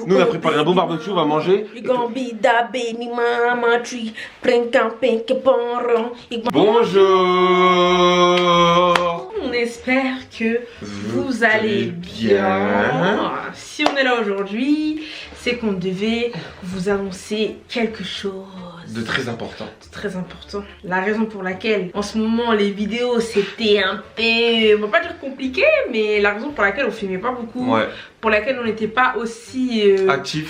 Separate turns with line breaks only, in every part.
Nous on a préparé un bon barbecue, on va manger. Bonjour.
On espère que vous allez bien. Si on est là aujourd'hui, c'est qu'on devait vous annoncer quelque chose
de très important.
Très important. La raison pour laquelle en ce moment les vidéos c'était un peu, on va pas dire compliqué, mais la raison pour laquelle on filmait pas beaucoup, pour laquelle on n'était pas aussi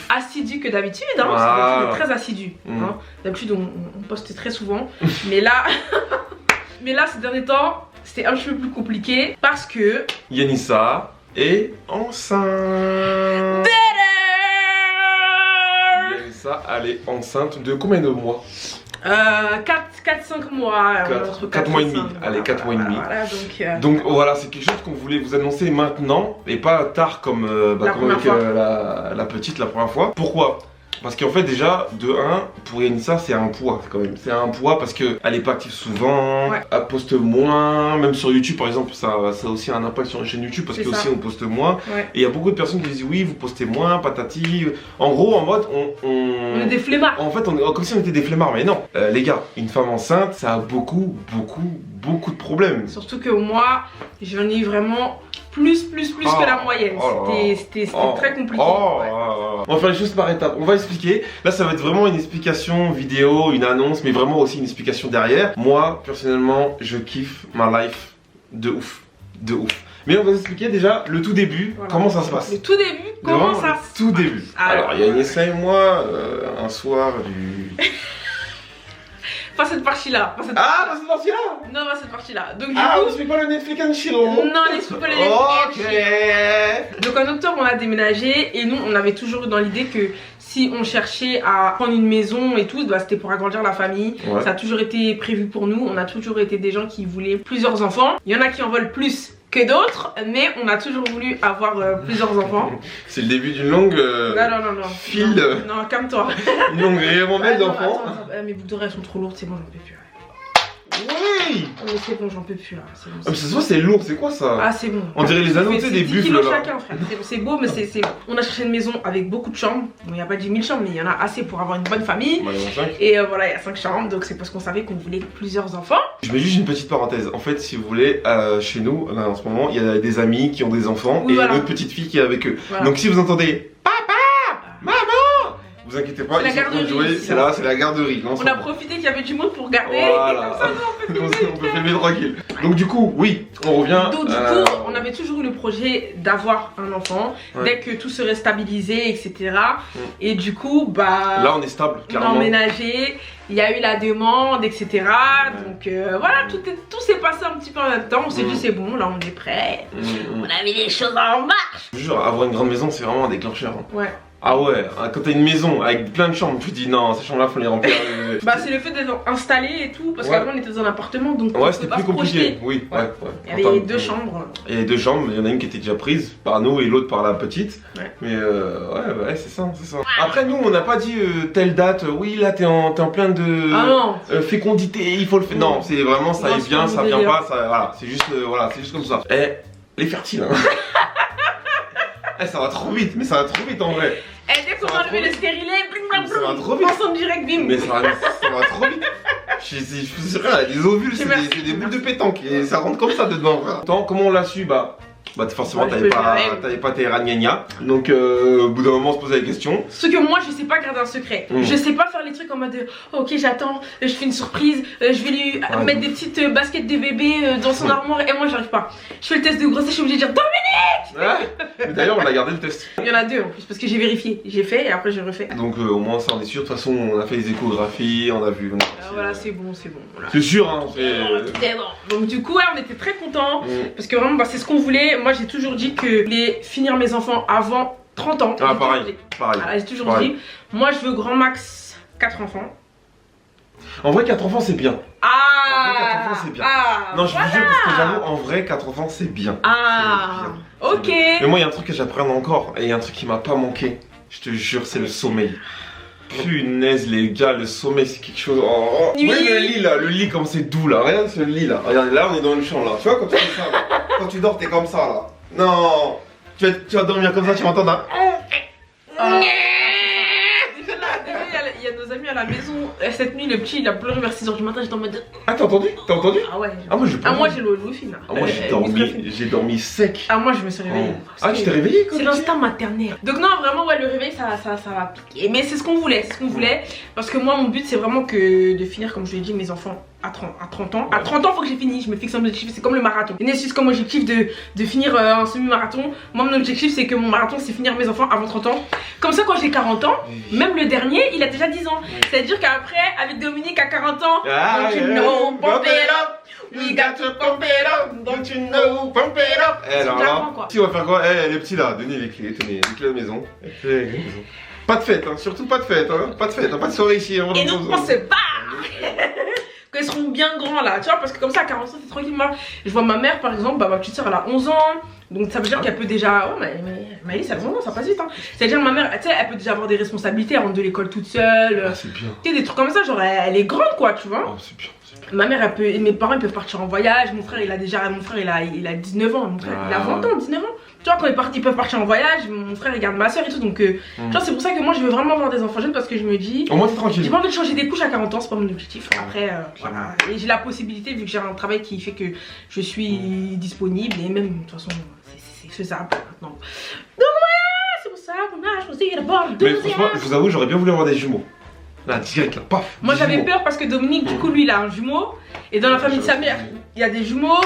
assidu que d'habitude, hein, parce qu'on est très assidu. Hein. D'habitude on poste très souvent, mais là, ces derniers temps c'était un peu plus compliqué parce que
Yanissa est enceinte. Elle est enceinte de combien de mois?
4-5 mois.
4 mois et demi. Allez, 4 mois et demi. Donc voilà, c'est quelque chose qu'on voulait vous annoncer maintenant et pas tard comme, avec la petite la première fois. Pourquoi? Parce qu'en fait déjà, de 1, pour Yanissa c'est un poids quand même. C'est un poids parce qu'elle est pas active souvent, elle poste moins, même sur YouTube par exemple, ça a aussi un impact sur la chaîne YouTube parce que aussi on poste moins. Et il y a beaucoup de personnes qui disent oui vous postez moins, patati. En gros en mode
on est des flemmards.
En fait on est comme si on était des flemmards, mais non. Les gars, une femme enceinte ça a beaucoup de problèmes.
Surtout que moi j'en ai eu vraiment plus que la moyenne. C'était très compliqué.
On va faire les choses par étapes. On va expliquer. Là, ça va être vraiment une explication vidéo, une annonce, mais vraiment aussi une explication derrière. Moi, personnellement, je kiffe ma life de ouf. De ouf. Mais on va expliquer déjà le tout début, comment ça se passe.
Le tout début, comment ça se passe.
Tout début. Alors, il y a Yanissa et moi, un soir du...
Pas cette partie-là.
Pas cette partie-là.
Non, pas cette partie-là. Donc,
on ne suit pas le Netflix and chill.
Non, on ne suit pas le Netflix and chill. Donc en octobre, on a déménagé et nous, on avait toujours eu dans l'idée que si on cherchait à prendre une maison et tout, c'était pour agrandir la famille. Ça a toujours été prévu pour nous. On a toujours été des gens qui voulaient plusieurs enfants. Il y en a qui en veulent plus que d'autres, mais on a toujours voulu avoir plusieurs enfants.
C'est le début d'une longue file.
Non, calme-toi.
Une longue ribambelle d'enfants.
Mes boucles d'oreilles sont trop lourdes, c'est bon, j'en peux plus.
Oui.
Mais c'est bon, j'en peux plus là.
C'est lourd, c'est quoi ça?
Ah, c'est bon.
On dirait les annoncés des buffles là.
Chacun, frère. C'est beau, mais c'est. On a cherché une maison avec beaucoup de chambres. Bon, il n'y a pas 10 000 chambres, mais il y en a assez pour avoir une bonne famille. Et voilà, il y a 5 chambres, donc c'est parce qu'on savait qu'on voulait plusieurs enfants.
Je mets juste une petite parenthèse. En fait, si vous voulez, chez nous, là, en ce moment, il y a des amis qui ont des enfants et une autre petite fille qui est avec eux. Donc si vous entendez papa, maman, vous inquiétez pas, ils sont en train de jouer, c'est là, c'est la garderie.
On a profité qu'il y avait du monde pour garder.
Voilà.
Et comme ça,
on peut filmer tranquille. Donc du coup, oui, on revient.
Donc du coup, on avait toujours eu le projet d'avoir un enfant dès que tout serait stabilisé, etc. Et du coup,
là on est stable,
clairement. On a emménagé, il y a eu la demande, etc. Donc voilà, tout s'est passé un petit peu en même temps. On s'est dit c'est bon, là on est prêt. On a mis les choses en marche.
Je vous jure, avoir une grande maison, c'est vraiment un déclencheur.
Ouais.
Ah ouais, quand t'as une maison avec plein de chambres, tu te dis non, ces chambres là faut les remplir.
C'est le fait d'être installé et tout, parce qu'avant on était dans un appartement donc
c'était plus compliqué. Oui,
il y avait 2 chambres.
Il y avait 2 chambres, il y en a une qui était déjà prise par nous et l'autre par la petite. Mais c'est ça. Après nous on n'a pas dit telle date, oui là t'es en plein de fécondité, il faut le faire. Non, c'est vraiment ça vient, ça vient pas, voilà, c'est juste comme ça. Les fertiles hein. Ça va trop vite, mais ça va trop vite en vrai.
Dès qu'on a enlevé le stérilet,
ça va trop vite.
En direct, bim.
Mais ça va trop vite. Je suis sûr, des ovules, c'est des boules de pétanque et ça rentre comme ça dedans. Comment on l'a su? Forcément t'avais pas tes ragnagnas. Donc au bout d'un moment on se posait la question.
Ce que moi je sais pas garder un secret. Je sais pas faire les trucs en mode ok j'attends, je fais une surprise, je vais lui mettre des petites baskets de bébé dans son armoire et moi j'arrive pas. Je fais le test de grossesse, je suis obligée de dire Dominique.
D'ailleurs on a gardé le test.
Il y en a 2 en plus parce que j'ai vérifié. J'ai fait et après j'ai refait.
Donc au moins ça on est sûr. De toute façon on a fait les échographies, on a vu.
Voilà c'est bon. Voilà.
C'est sûr hein.
C'est bon. Donc du coup on était très contents parce que vraiment c'est ce qu'on voulait. Moi j'ai toujours dit que je voulais finir mes enfants avant 30 ans.
Pareil.
J'ai toujours dit. Moi je veux grand max 4 enfants.
En vrai 4 enfants c'est bien. En vrai 4 enfants c'est bien. Non je vous jure parce que j'avoue en vrai 4 enfants c'est bien.
Ok.
Mais moi il y a un truc que j'apprends encore et il y a un truc qui m'a pas manqué. Je te jure c'est le sommeil. Punaise les gars, le sommeil c'est quelque chose. Oui le lit là, le lit comme c'est doux là, regarde ce lit là. Regarde là on est dans une chambre là. Tu vois quand tu fais ça là, quand tu dors t'es comme ça là. Non, tu vas dormir comme ça, tu m'entends là.
Il y a nos amis à la maison. Cette nuit, le petit il a pleuré vers 6h du matin. J'étais en mode.
Ah, t'as entendu? T'as entendu?
Ah ouais.
Ah, moi
j'ai le wifi là.
Ah, moi j'ai dormi sec.
Ah, moi je me suis réveillée.
Ah, tu t'es réveillée?
C'est l'instinct maternel. Donc, non, vraiment, ouais, le réveil ça va piquer. Mais c'est ce qu'on voulait. Parce que moi, mon but, c'est vraiment que de finir, comme je l'ai dit, mes enfants à 30 ans. À 30 ans, faut que j'ai fini. Je me fixe un objectif. C'est comme le marathon. Une c'est comme objectif de finir un semi-marathon. Moi, mon objectif, c'est que mon marathon, c'est finir mes enfants avant 30 ans. Comme ça, quand j'ai 40 ans, même le dernier, il a déjà 10 ans. C'est-à-dire qu'après, avec Dominique à 40 ans, don't you know, pump it up. We got to pump it up. Don't you know, pump it up.
Alors là, si on va faire quoi? Les petits là, donnez les clés, tenez, les clés de la maison. Pas de fête, hein, surtout pas de fête, hein. Pas de fête, hein, pas de soirée ici. Hein,
et donc on se barre. Qu'ils seront bien grands là, tu vois, parce que comme ça à 40 ans c'est tranquille. Moi je vois ma mère par exemple, bah ma petite soeur elle a 11 ans. Donc ça veut dire qu'elle peut déjà. Oh mais Maëlys elle a 11 ans, ça passe vite hein. C'est-à-dire ma mère, tu sais, elle peut déjà avoir des responsabilités, elle rentre de l'école toute seule.
Ah, c'est bien.
Tu sais, des trucs comme ça, genre elle est grande quoi, tu vois.
Oh, c'est bien.
Ma mère elle peut, mes parents ils peuvent partir en voyage, mon frère il a 19 ans, mon frère il a 20 ans, 19 ans. Tu vois, quand ils peuvent partir en voyage, mon frère il garde ma soeur et tout, donc tu vois, c'est pour ça que moi je veux vraiment avoir des enfants jeunes parce que je me dis.
Au moins t'es tranquille.
J'ai pas envie de changer des couches à 40 ans, c'est pas mon objectif. Après, voilà. Et j'ai la possibilité, vu que j'ai un travail qui fait que je suis disponible et même de toute façon c'est faisable maintenant. Donc voilà, c'est pour ça qu'on a choisi d'abord.
Mais franchement, je vous avoue, j'aurais bien voulu avoir des jumeaux. Là, direct là, paf.
Moi j'avais peur parce que Dominique, du coup, lui il a un jumeau. Et dans la famille de sa mère, il y a des jumeaux.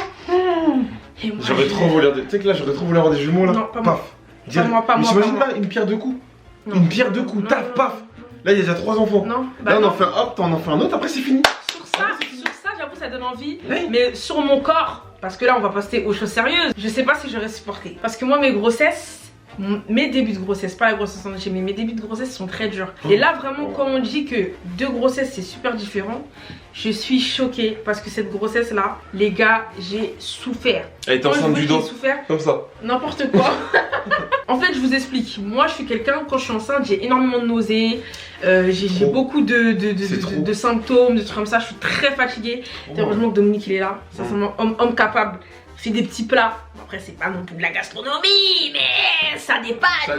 J'aurais trop voulu avoir des. Tu sais que là, j'aurais trop voulu avoir des jumeaux là.
Non, pas moi.
Paf.
Pas moi.
J'imagine pas une pierre deux coups. Une pierre deux coups, taf, paf. Là, il y a déjà 3 enfants.
Non,
là, on en fait un, hop, t'en en fais un autre, après c'est fini.
Sur ça, j'avoue, ça donne envie. Oui. Mais sur mon corps, parce que là, on va passer aux choses sérieuses. Je sais pas si j'aurais supporté. Parce que moi, mes grossesses. Mes débuts de grossesse, pas la grossesse en entier, mais mes débuts de grossesse sont très durs. Et là vraiment quand on dit que 2 grossesses c'est super différent, je suis choquée parce que cette grossesse là, les gars, j'ai souffert.
Elle est enceinte du dos, comme ça.
N'importe quoi. En fait je vous explique, moi je suis quelqu'un, quand je suis enceinte j'ai énormément de nausées, j'ai beaucoup de symptômes, de trucs comme ça, je suis très fatiguée. Heureusement que Dominique il est là, sincèrement homme capable. Fait des petits plats. Après, c'est pas non plus de la gastronomie, mais ça dépanne. Ça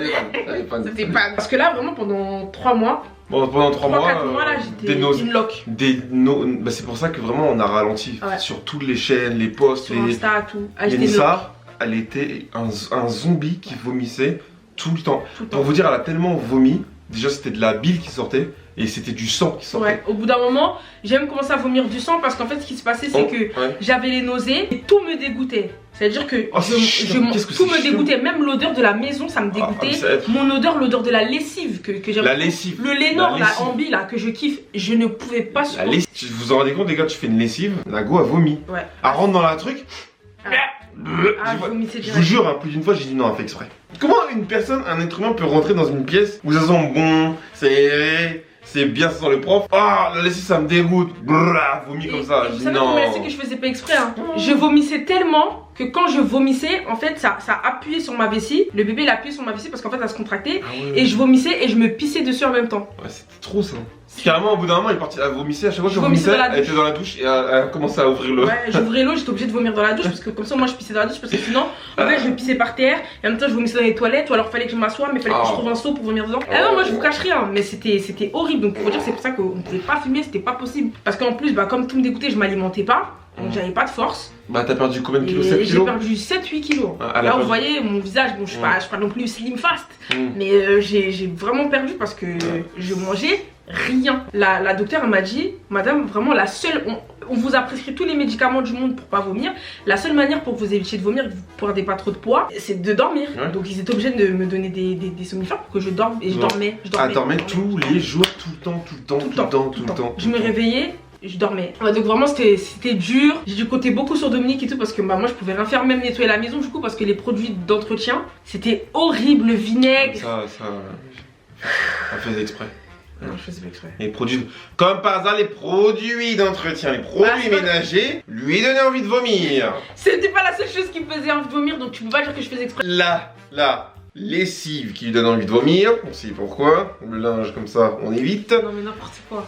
dépanne. Parce que là, vraiment, pendant 3 mois.
Bon, pendant 3 mois,
4 mois, là, j'étais une loque.
Bah, c'est pour ça que vraiment, on a ralenti. Ouais. Sur toutes les chaînes, les posts,
sur Insta, tout.
Nissa, elle était un zombie qui vomissait tout le temps. Pour vous dire, elle a tellement vomi. Déjà, c'était de la bile qui sortait. Et c'était du sang qui sortait. Ouais,
au bout d'un moment, j'ai même commencé à vomir du sang parce qu'en fait, ce qui se passait, c'est que j'avais les nausées et tout me dégoûtait. C'est-à-dire que tout me dégoûtait, même l'odeur de la maison, ça me dégoûtait. Mon odeur, l'odeur de la lessive que j'aime.
La lessive.
Le Lénore, la Ambi là, que je kiffe, je ne pouvais pas supporter.
Vous vous en rendez compte, les gars, tu fais une lessive, la go a vomi. Ouais. Elle rentre dans la truc. Je vous jure, hein, plus d'une fois, j'ai dit non, elle fait exprès. Comment une personne, un être humain peut rentrer dans une pièce où ça sent bon, c'est aéré, c'est bien, ça sent le prof. Ah, la lessive ça me dégoûte. Brrr, vomi comme ça.
Vous savez comment c'est que je faisais pas exprès hein. Je vomissais tellement que quand je vomissais, en fait, ça appuyait sur ma vessie. Le bébé il appuyait sur ma vessie parce qu'en fait, elle se contractait. Et je vomissais et je me pissais dessus en même temps.
Ouais, c'était trop ça. Carrément, au bout d'un moment, elle vomissait. À chaque fois que je vomissais, elle était dans la douche et elle commençait à ouvrir l'eau. Ouais, j'ouvrais l'eau, j'étais obligée de vomir dans la douche parce que comme ça, moi je pissais dans la douche parce que sinon, en fait, je pissais par terre et en même temps, je vomissais dans les toilettes ou alors fallait que je m'assoie, mais fallait que je trouve un seau pour vomir dedans. Ah non, moi je vous cache rien, mais c'était horrible. Donc, pour vous dire, c'est pour ça qu'on pouvait pas fumer, c'était pas possible. Parce qu'en plus, bah, comme tout me dégoûtait, je m'alimentais pas. Donc j'avais pas de force. Bah t'as perdu combien de kilos? 7 kilos?
J'ai perdu 7-8 kilos. Là vous voyez mon visage, bon je suis pas non plus slim fast. Mais j'ai vraiment perdu parce que je mangeais rien. La docteure elle m'a dit, madame vraiment la seule, on vous a prescrit tous les médicaments du monde pour pas vomir. La seule manière pour que vous évitiez de vomir, que vous ne perdez pas trop de poids, c'est de dormir. Donc ils étaient obligés de me donner des somnifères pour que je dorme. Et je dormais.
Je dormais tous les jours, tout le temps.
Je me réveillais. Je dormais. Ouais, donc vraiment c'était dur. J'ai dû compter beaucoup sur Dominique et tout parce que bah, moi je pouvais rien faire, même nettoyer la maison du coup parce que les produits d'entretien c'était horrible, le vinaigre.
Ça faisait exprès.
Non, je faisais pas exprès.
Les produits, comme par hasard, les produits d'entretien, les produits ménagers lui donnaient envie de vomir.
C'était pas la seule chose qui me faisait envie de vomir, donc tu peux pas dire que je faisais exprès.
La lessive qui lui donne envie de vomir, on sait pourquoi. Le linge comme ça, on évite.
Non mais n'importe quoi.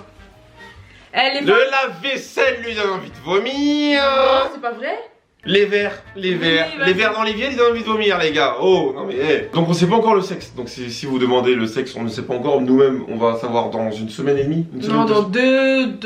Le lave-vaisselle lui donne envie de vomir.
Non, c'est pas vrai.
Les verres dans l'évier, ils ont envie de vomir, les gars. Oh, non mais, hey. Donc on sait pas encore le sexe. Donc si vous demandez le sexe, on ne sait pas encore. Nous-mêmes, on va savoir dans une semaine et demie.
Non, dans deux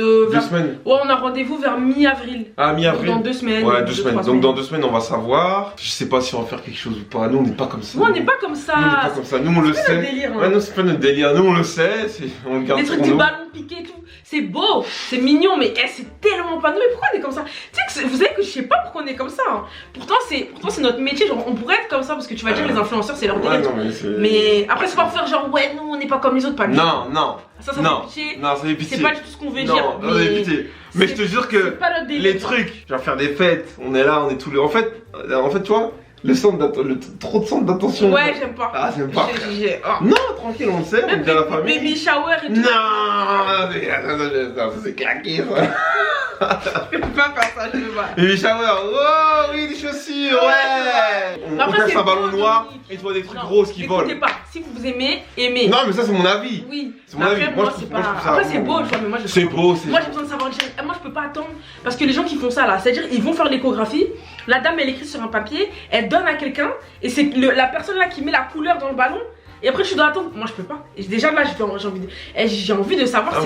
semaines.
Ouais, on a rendez-vous vers mi-avril.
Ah, mi-avril.
Dans 2 semaines.
Ouais, 2 semaines. Donc dans 2 semaines, on va savoir. Je sais pas si on va faire quelque chose ou pas. Nous, on n'est pas comme ça.
Nous, on n'est pas comme ça.
Nous, on n'est pas comme ça. Nous, on le sait.
C'est notre délire.
Ouais, non, c'est pas notre délire. Nous, on le sait. On le garde.
Les trucs du ballon piqué et tout. C'est beau, c'est mignon, mais c'est tellement pas nous. Mais pourquoi on est comme ça? Tu sais que vous savez que je sais pas pourquoi on est comme ça. Hein. Pourtant c'est notre métier. Genre on pourrait être comme ça parce que tu vas dire les influenceurs c'est leur délire.
Ouais,
mais après c'est pas pour faire genre ouais nous on n'est pas comme les autres, pas du tout.
Non.
Ça fait pitié.
Non, ça fait pitié.
C'est pas du tout ce qu'on veut dire.
Non, ça fait pitié. Mais je te jure que les trucs, genre faire des fêtes, on est là, on est tous les. En fait, tu vois. Trop de centre d'attention.
Ouais, j'aime pas.
Ah, j'aime pas. Non, tranquille, on le sait, on est dans la famille.
Baby shower et tout.
Non, c'est claqué ça.
Je peux pas faire ça, je veux pas.
Baby shower, oh oui, des chaussures, ouais. On casse un ballon noir et tu vois des trucs grosses qui volent.
Écoutez pas, si vous aimez. Non,
mais ça c'est mon avis.
Oui.
C'est mon avis.
Moi c'est pas. Après c'est beau, tu vois, mais moi je.
C'est beau, c'est.
Moi j'ai besoin de savoir direct. Moi je peux pas attendre. Parce que les gens qui font ça là, c'est-à-dire ils vont faire l'échographie. La dame elle écrit sur un papier, elle donne à quelqu'un et c'est la personne là qui met la couleur dans le ballon et après je dois attendre. Moi je peux pas. Et déjà là j'ai envie de savoir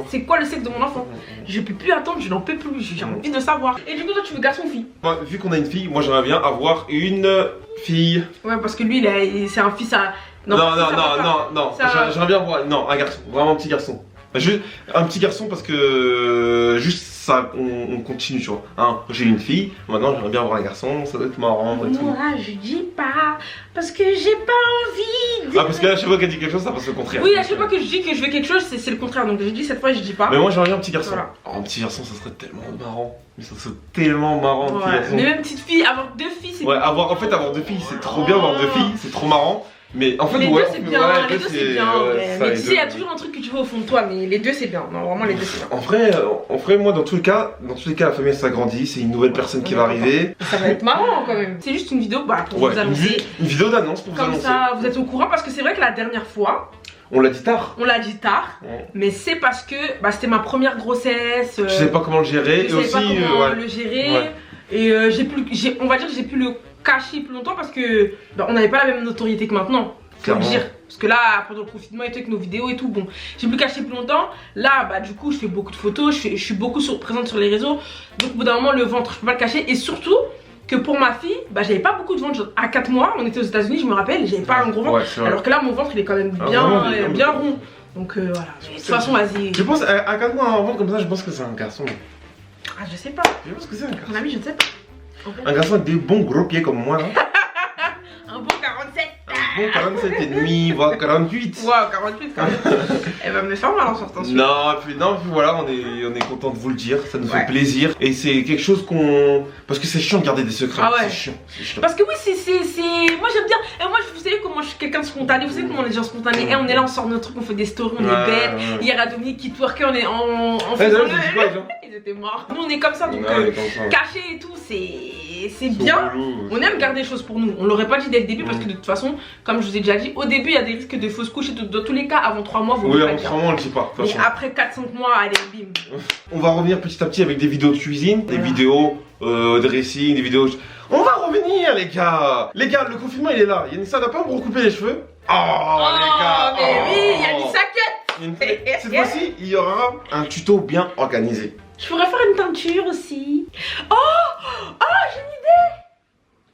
c'est quoi le sexe de mon enfant. Je peux plus attendre, je n'en peux plus, j'ai envie de savoir. Et du coup toi tu veux garçon ou fille?
Vu qu'on a une fille, moi j'aimerais bien avoir une fille.
Ouais parce que lui c'est un fils à...
Non, j'aimerais bien avoir un garçon, vraiment un petit garçon. Juste un petit garçon parce que juste ça, on continue, tu vois. Hein, j'ai une fille, maintenant j'aimerais bien avoir un garçon, ça doit être marrant et tout.
Moi je dis pas, parce que j'ai pas envie.
Ah parce que là, à chaque fois qu'elle dit quelque chose, ça passe le contraire.
Oui, à chaque fois que je dis que je veux quelque chose, c'est le contraire. Donc je dis cette fois, je dis pas.
Mais moi j'aimerais bien un petit garçon.
Voilà.
Oh, un petit garçon, ça serait tellement marrant. Mais ça serait tellement marrant, un petit garçon.
Mais même petite fille, avoir 2 filles, c'est.
Ouais, avoir 2 filles, c'est trop bien avoir 2 filles, c'est trop marrant. Mais en fait,
les 2 c'est bien, les 2 c'est bien. Mais tu sais, il y a toujours un truc que tu veux au fond de toi, mais les 2 c'est bien. Non, vraiment, les 2 c'est bien.
En vrai, moi, dans tous les cas, la famille s'agrandit, c'est une nouvelle personne qui va arriver.
Ça va être marrant quand même. C'est juste une vidéo pour vous annoncer.
Une vidéo d'annonce pour vous annoncer.
Comme ça, vous êtes au courant parce que c'est vrai que la dernière fois.
On l'a dit tard.
Mais c'est parce que c'était ma première grossesse.
Je sais pas comment le gérer.
Je sais pas comment le gérer. Et on va dire que j'ai pu le cacher plus longtemps parce que on n'avait pas la même notoriété que maintenant. Faut le dire. Parce que là, pendant le confinement et tout, avec nos vidéos et tout, bon, j'ai pu cacher plus longtemps. Là, du coup, je fais beaucoup de photos, je suis beaucoup présente sur les réseaux. Donc, au bout d'un moment, le ventre, je peux pas le cacher. Et surtout, que pour ma fille, j'avais pas beaucoup de ventre. À 4 mois, on était aux États-Unis, je me rappelle, j'avais pas un gros ventre. Alors que là, mon ventre, il est quand même bien rond. Donc, voilà. De toute façon, vas-y.
Je pense, à 4 mois, un ventre comme ça, je pense que c'est un garçon.
Ah, je sais pas.
Je pense que c'est un garçon.
Mon ami, je ne sais pas.
Un garçon avec des bons gros pieds comme moi, là.
Un bon 47.
Un bon 47 et demi, voire 48.
Wow, 48 quand même. Elle va me faire mal en sortant.
Non, puis voilà, on est content de vous le dire, ça nous fait plaisir. Et c'est quelque chose parce que c'est chiant de garder des secrets.
Ah ouais.
C'est chiant.
Parce que oui, moi j'aime bien. Et moi, vous savez comment je suis quelqu'un de spontané. Vous savez comment on est des gens spontanés. Et on est là, on sort notre truc, on fait des stories, on est bête. Hier à Dominique qui twerkait, on est en faisant ils étaient morts. Nous on est comme ça, donc caché et tout, c'est bien. On aime garder les choses pour nous. On l'aurait pas dit dès le début parce que de toute façon, comme je vous ai déjà dit, au début il y a des risques de fausses couches et dans tous les cas, avant 3 mois, vous
oui, avant 3 mois, on le dit pas.
Mais après 4-5 mois, allez, bim.
On va revenir petit à petit avec des vidéos de cuisine, des vidéos dressing, des vidéos. On va revenir, les gars. Les gars, le confinement il est là. Ça va pas me recouper les cheveux. Oh, les gars.
Mais oui, il y a du saquette.
Cette fois-ci, il y aura un tuto bien organisé.
Je pourrais faire une teinture aussi. Oh, j'ai une idée.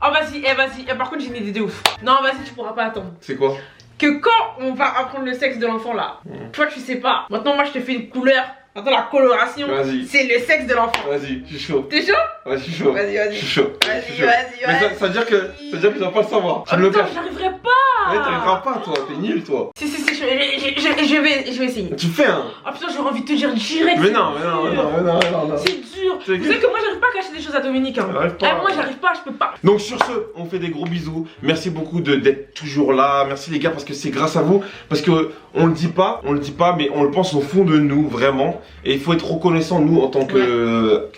Oh, vas-y. Par contre, j'ai une idée de ouf. Non, vas-y, tu pourras pas attendre.
C'est quoi?
Que quand on va apprendre le sexe de l'enfant là, toi tu sais pas. Maintenant, moi je te fais une couleur. Attends, la coloration, c'est le sexe de l'enfant.
Vas-y, je suis chaud.
T'es chaud?
Ouais, je suis chaud.
Vas-y.
Je suis chaud.
Vas-y.
Mais ça veut dire que tu vas pas le savoir.
Oh, putain, j'arriverai pas.
Ouais, t'arriveras pas, toi. T'es nul, toi.
Si, je vais essayer.
Tu fais un.
Oh putain, j'aurais envie de te dire direct.
Mais non.
C'est dur. Vous savez que moi j'arrive pas à cacher des choses à Dominique. Hein. Moi j'arrive pas, je peux pas.
Donc sur ce, on fait des gros bisous. Merci beaucoup d'être toujours là. Merci les gars parce que c'est grâce à vous. Parce que on le dit pas, mais on le pense au fond de nous, vraiment. Et il faut être reconnaissant, nous, en tant que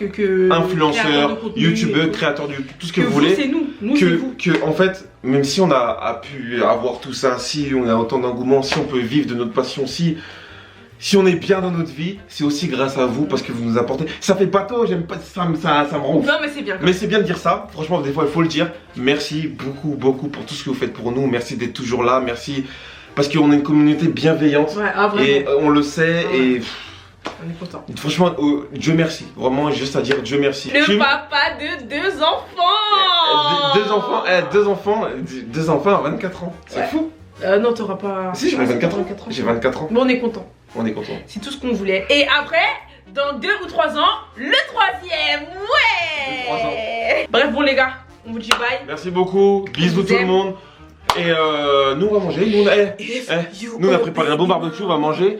influenceurs, youtubeurs, créateurs de tout ce que vous voulez.
C'est nous c'est vous.
En fait, même si on a pu avoir tout ça, si on a autant d'engouement, si on peut vivre de notre passion, si si on est bien dans notre vie, c'est aussi grâce à vous parce que vous nous apportez. Ça fait bateau, j'aime pas ça me rend ouf.
Non mais c'est bien.
Mais c'est bien de dire ça. Franchement, des fois il faut le dire. Merci beaucoup pour tout ce que vous faites pour nous. Merci d'être toujours là. Merci parce qu'on est une communauté bienveillante.
Ouais,
et on le sait et.
On est content.
Franchement, Dieu merci. Vraiment, juste à dire Dieu merci.
Le papa de 2 enfants.
Deux enfants à 24 ans. C'est fou.
Non, t'auras pas.
Si, j'ai 24 ans. J'ai 24 ans.
Bon, on est content.
On est content.
C'est tout ce qu'on voulait. Et après, dans 2 ou 3 ans, le 3e. Ouais.
3 ans.
Bref, bon les gars, on vous dit bye.
Merci beaucoup. Bisous tout le monde. Et nous on va manger, nous on a préparé un beau barbecue, on va manger.